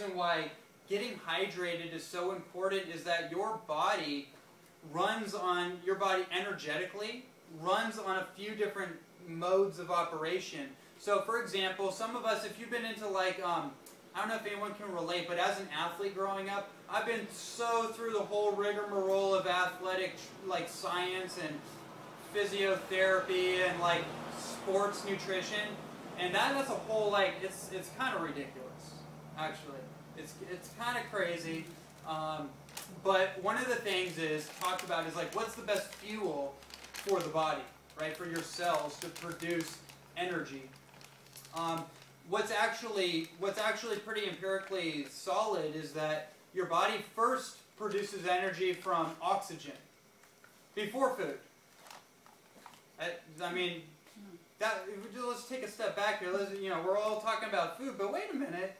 reason why getting hydrated is so important is that your body energetically runs on a few different modes of operation. So for example, some of us, if you've been into like, I don't know if anyone can relate, but as an athlete growing up, I've been so through the whole rigmarole of athletic like science and physiotherapy and like sports nutrition, and that's a whole like it's kind of ridiculous actually. It's kind of crazy, but one of the things is talked about is like what's the best fuel for the body, right? For your cells to produce energy. What's actually pretty empirically solid is that your body first produces energy from oxygen before food. I mean, let's take a step back here. We're all talking about food, but wait a minute.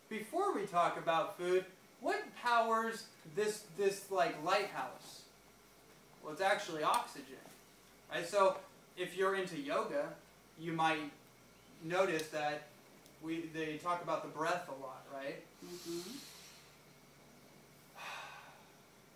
Before we talk about food, what powers this like lighthouse? Well, it's actually oxygen, right? So if you're into yoga, you might notice that they talk about the breath a lot, right? Mm-hmm.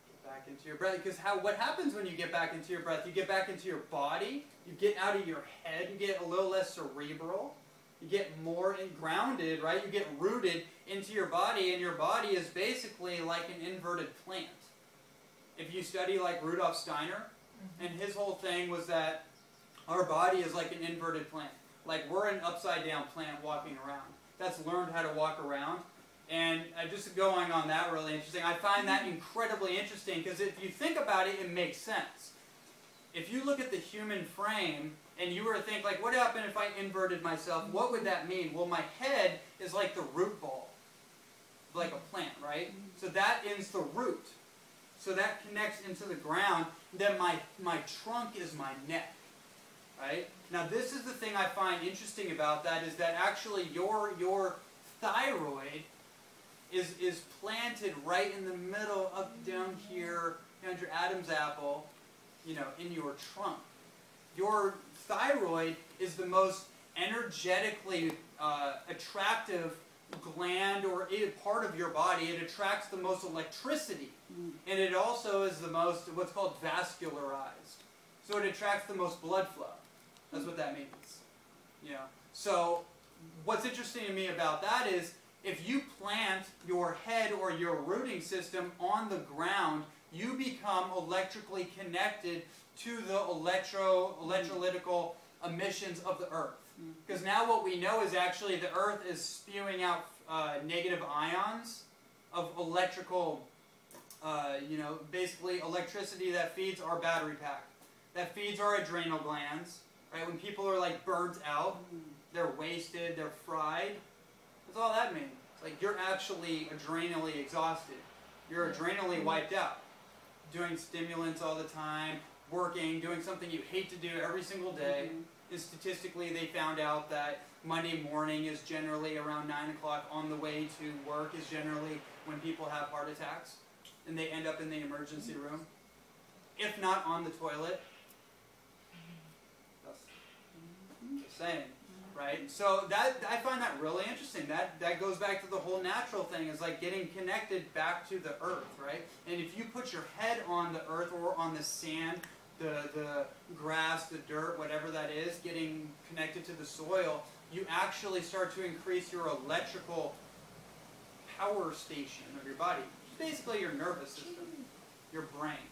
Get back into your breath, because what happens when you get back into your breath? You get back into your body, you get out of your head, you get a little less cerebral, you get more grounded, right? You get rooted into your body, and your body is basically like an inverted plant. If you study like Rudolf Steiner, and his whole thing was that our body is like an inverted plant. Like we're an upside down plant walking around. That's learned how to walk around. And just going on that, really interesting. I find that incredibly interesting because if you think about it, it makes sense. If you look at the human frame and you were to think like, what happened if I inverted myself? What would that mean? Well, my head is like the root ball, like a plant, right? So that is the root. So that connects into the ground. Then my trunk is my neck. Right? Now this is the thing I find interesting about that is that actually your thyroid is planted right in the middle, up down here, behind your Adam's apple, in your trunk. Your thyroid is the most energetically attractive gland or part of your body. It attracts the most electricity, and it also is the most what's called vascularized. So it attracts the most blood flow. That's what that means. So what's interesting to me about that is if you plant your head or your rooting system on the ground, you become electrically connected to the electrolytical emissions of the earth. Because now what we know is actually the earth is spewing out negative ions of electrical, basically electricity that feeds our battery pack, that feeds our adrenal glands. Right? When people are like burnt out, they're wasted, they're fried. That's all that means. It's like you're actually adrenally exhausted. You're adrenally wiped out. Doing stimulants all the time, working, doing something you hate to do every single day. And statistically, they found out that Monday morning is generally around 9 o'clock on the way to work is generally when people have heart attacks. And they end up in the emergency room. If not on the toilet. Saying, right? So I find that really interesting. That goes back to the whole natural thing, is like getting connected back to the earth, right? And if you put your head on the earth or on the sand, the grass, the dirt, whatever that is, getting connected to the soil, you actually start to increase your electrical power station of your body. Basically your nervous system, your brain.